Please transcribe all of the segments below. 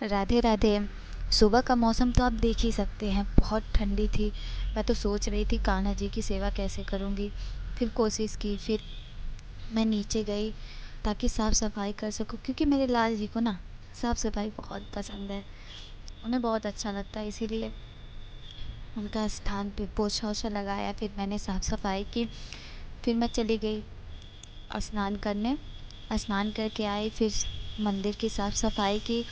राधे राधे। सुबह का मौसम तो आप देख ही सकते हैं, बहुत ठंडी थी। मैं तो सोच रही थी कान्हा जी की सेवा कैसे करूँगी। फिर कोशिश की, फिर मैं नीचे गई ताकि साफ़ सफाई कर सकूँ, क्योंकि मेरे लाल जी को ना साफ़ सफाई बहुत पसंद है। उन्हें बहुत अच्छा लगता है, इसीलिए उनका स्थान पे पोछा ओछा लगाया, फिर मैंने साफ़ सफाई की। फिर मैं चली गई स्नान करने। स्नान करके आई, फिर मंदिर की साफ़ सफाई की।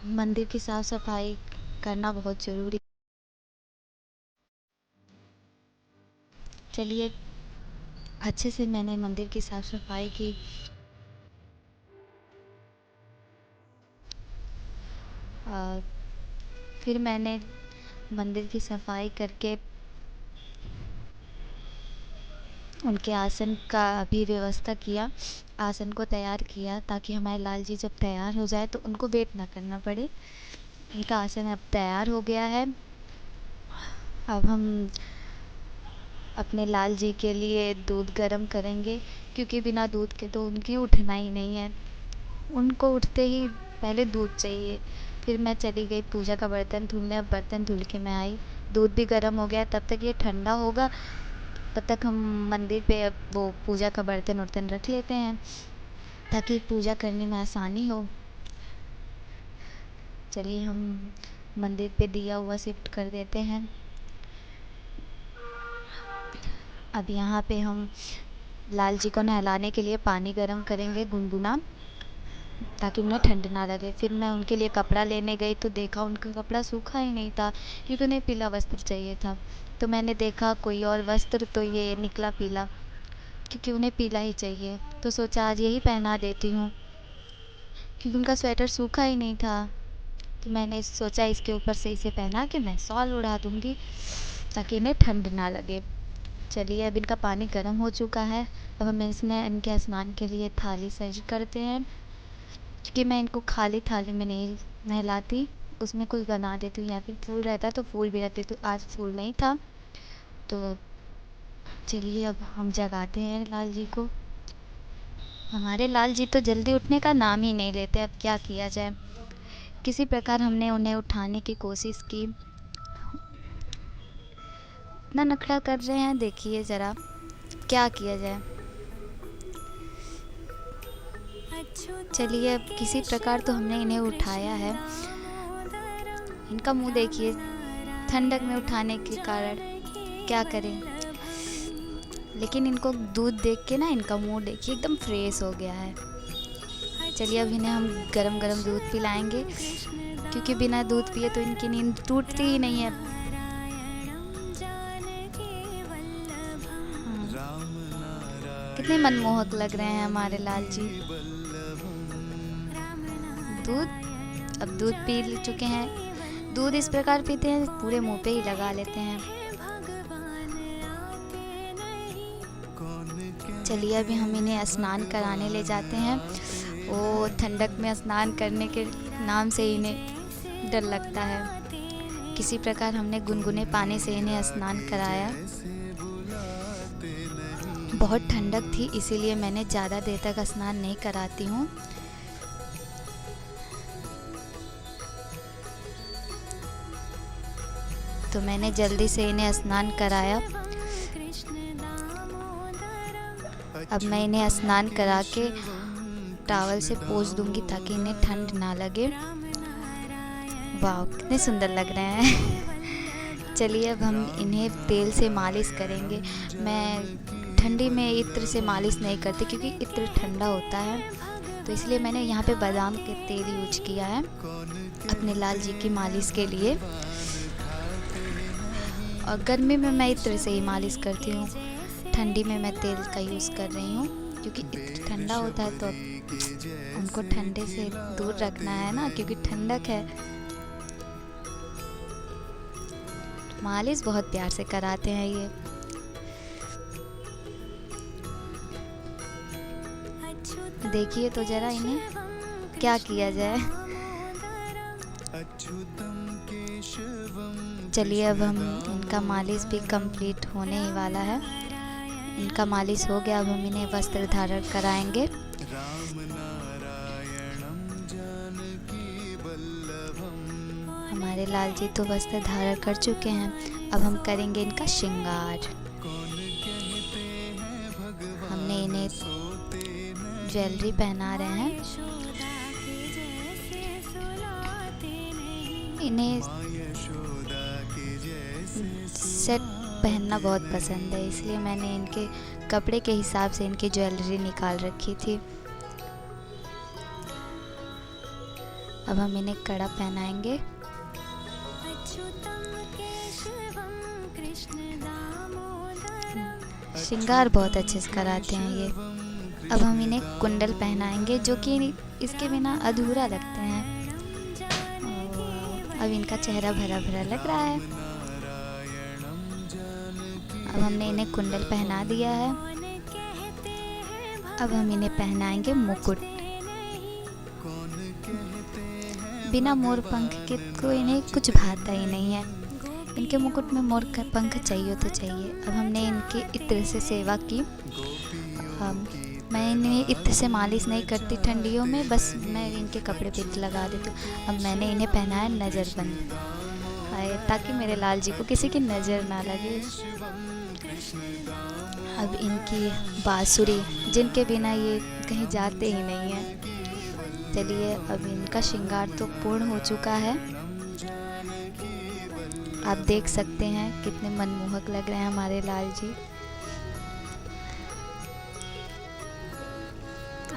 मंदिर की साफ़ सफाई करना बहुत ज़रूरी। चलिए, अच्छे से मैंने मंदिर की साफ़ सफाई की। अ, फिर मैंने मंदिर की सफाई करके उनके आसन का भी व्यवस्था किया। आसन को तैयार किया ताकि हमारे लाल जी जब तैयार हो जाए तो उनको वेट ना करना पड़े। उनका आसन अब तैयार हो गया है। अब हम अपने लाल जी के लिए दूध गर्म करेंगे, क्योंकि बिना दूध के तो उनके उठना ही नहीं है। उनको उठते ही पहले दूध चाहिए। फिर मैं चली गई पूजा का बर्तन धुलने। अब बर्तन धुल के मैं आई, दूध भी गर्म हो गया। तब तक ये ठंडा होगा, तब तक हम मंदिर पे अब वो पूजा का बर्तन वर्तन रख लेते हैं ताकि पूजा करने में आसानी हो। चलिए, हम मंदिर पे दिया हुआ शिफ्ट कर देते हैं। अब यहाँ पे हम लाल जी को नहलाने के लिए पानी गर्म करेंगे गुनगुना, ताकि उन्हें ठंड ना लगे। फिर मैं उनके लिए कपड़ा लेने गई तो देखा उनका कपड़ा सूखा ही नहीं था, क्योंकि उन्हें पीला वस्त्र चाहिए था। तो मैंने देखा कोई और वस्त्र, तो ये निकला पीला, क्योंकि उन्हें पीला ही चाहिए। तो सोचा आज यही पहना देती हूँ, क्योंकि उनका स्वेटर सूखा ही नहीं था। तो मैंने सोचा इसके ऊपर से इसे पहना के मैं शॉल उड़ा दूँगी ताकि इन्हें ठंड ना लगे। चलिए, अब इनका पानी गर्म हो चुका है। अब हम इसमें इनके स्नान के लिए थाली सज करते हैं, क्योंकि मैं इनको खाली थाली में नहीं नहलाती, उसमें कुछ बना देती हूँ, या फिर फूल रहता तो फूल भी रख देती हूँ। आज फूल नहीं था, तो चलिए अब हम जगाते हैं लाल जी को। हमारे लाल जी तो जल्दी उठने का नाम ही नहीं लेते। अब क्या किया जाए। किसी प्रकार हमने उन्हें उठाने की कोशिश की। इतना नखरा कर रहे हैं, देखिए ज़रा क्या किया जाए। चलिए, अब किसी प्रकार तो हमने इन्हें उठाया है। इनका मुंह देखिए, ठंडक में उठाने के कारण क्या करें। लेकिन इनको दूध देख के ना इनका मुंह देखिए एकदम फ्रेश हो गया है। चलिए, अब इन्हें हम गरम गरम दूध पिलाएंगे, क्योंकि बिना दूध पिए तो इनकी नींद टूटती ही नहीं है। कितने मनमोहक लग रहे हैं हमारे लाल जी। अब दूध पी चुके हैं। दूध इस प्रकार पीते हैं, पूरे मुंह पे ही लगा लेते हैं। चलिए, अभी हम इन्हें स्नान कराने ले जाते हैं। वो ठंडक में स्नान करने के नाम से इन्हें डर लगता है। किसी प्रकार हमने गुनगुने पानी से इन्हें स्नान कराया। बहुत ठंडक थी, इसीलिए मैंने ज़्यादा देर तक स्नान नहीं कराती हूँ। तो मैंने जल्दी से इन्हें स्नान कराया। अब मैं इन्हें स्नान करा के टॉवल से पोंछ दूंगी ताकि इन्हें ठंड ना लगे। वाह, कितने सुंदर लग रहे हैं। चलिए, अब हम इन्हें तेल से मालिश करेंगे। मैं ठंडी में इत्र से मालिश नहीं करती, क्योंकि इत्र ठंडा होता है। तो इसलिए मैंने यहाँ पे बादाम के तेल यूज किया है अपने लाल जी की मालिश के लिए। और गर्मी में मैं इत्र से ही मालिश करती हूँ, ठंडी में मैं तेल का यूज़ कर रही हूँ, क्योंकि इत्र ठंडा होता है तो उनको ठंडे से दूर रखना है ना, क्योंकि ठंडक है। मालिश बहुत प्यार से कराते हैं ये। देखिए तो ज़रा इन्हें क्या किया जाए। चलिए, अब हम इनका मालिश भी कंप्लीट होने ही वाला है। इनका मालिश हो गया। अब हम इन्हें वस्त्र धारण कराएंगे। हमारे लाल जी तो वस्त्र धारण कर चुके हैं। अब हम करेंगे इनका श्रृंगार। हमने इन्हें ज्वेलरी पहना रहे हैं। इन्हें सेट पहनना बहुत पसंद है, इसलिए मैंने इनके कपड़े के हिसाब से इनकी ज्वेलरी निकाल रखी थी। अब हम इन्हें कड़ा पहनाएंगे। श्रृंगार बहुत अच्छे से कराते हैं ये। अब हम इन्हें कुंडल पहनाएंगे, जो कि इसके बिना अधूरा लगते हैं। अब इनका चेहरा भरा भरा लग रहा है। अब हमने इन्हें कुंडल पहना दिया है। अब हम इन्हें पहनाएंगे मुकुट। बिना मोर पंख के तो इन्हें कुछ भाता ही नहीं है। इनके मुकुट में मोर का पंख चाहिए तो चाहिए। अब हमने इनके इत्र से सेवा की। मैं इन्हें इत्र से मालिश नहीं करती ठंडियों में, बस मैं इनके कपड़े पे लगा देती हूँ। अब मैंने इन्हें पहनाया नज़रबंद, ताकि मेरे लाल जी को किसी की नज़र ना लगे। अब इनकी बांसुरी, जिनके बिना ये कहीं जाते ही नहीं हैं। चलिए, अब इनका श्रृंगार तो पूर्ण हो चुका है। आप देख सकते हैं कितने मनमोहक लग रहे हैं हमारे लाल जी।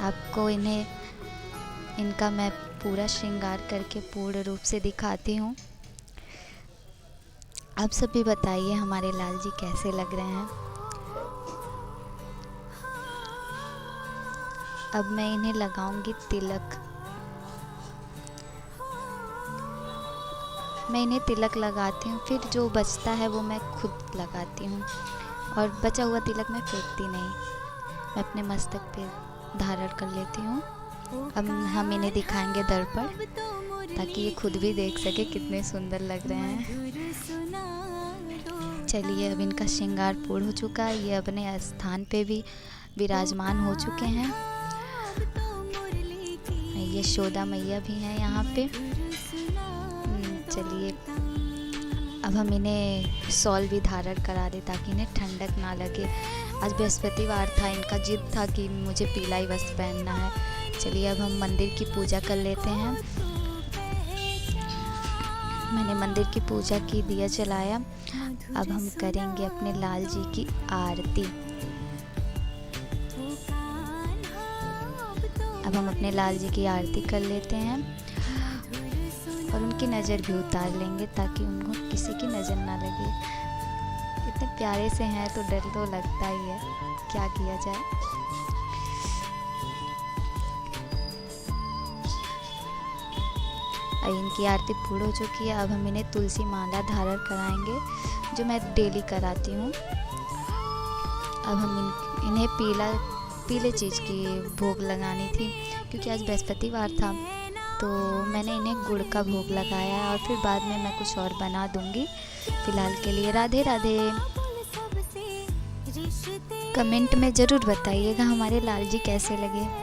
आपको इनका मैं पूरा श्रृंगार करके पूर्ण रूप से दिखाती हूँ। आप सभी बताइए हमारे लाल जी कैसे लग रहे हैं। अब मैं इन्हें लगाऊंगी तिलक। मैं इन्हें तिलक लगाती हूँ, फिर जो बचता है वो मैं खुद लगाती हूँ, और बचा हुआ तिलक मैं फेंकती नहीं, मैं अपने मस्तक पे धारण कर लेती हूँ। अब हम इन्हें दिखाएंगे दर्पण, ताकि ये खुद भी देख सके कितने सुंदर लग रहे हैं। चलिए, अब इनका श्रृंगार पूर्ण हो चुका है। ये अपने स्थान पे भी विराजमान हो चुके हैं। यशोदा मैया भी हैं यहाँ पे। चलिए, अब हम इन्हें शॉल भी धारण करा दें, ताकि इन्हें ठंडक ना लगे। आज बृहस्पतिवार था, इनका जिद था कि मुझे पीला ही वस्त्र पहनना है। चलिए, अब हम मंदिर की पूजा कर लेते हैं। मैंने मंदिर की पूजा की, दिया जलाया। अब हम करेंगे अपने लाल जी की आरती। अब हम अपने लाल जी की आरती कर लेते हैं और उनकी नज़र भी उतार लेंगे, ताकि उनको किसी की नज़र ना लगे। इतने प्यारे से हैं तो डर तो लगता ही है, क्या किया जाए। इनकी आरती पूर्ण हो चुकी है। अब हम इन्हें तुलसी माला धारण कराएंगे, जो मैं डेली कराती हूँ। अब हम इन्हें पीले चीज़ की भोग लगानी थी, क्योंकि आज बृहस्पतिवार था, तो मैंने इन्हें गुड़ का भोग लगाया है, और फिर बाद में मैं कुछ और बना दूँगी। फ़िलहाल के लिए राधे राधे। कमेंट में ज़रूर बताइएगा हमारे लाल जी कैसे लगे।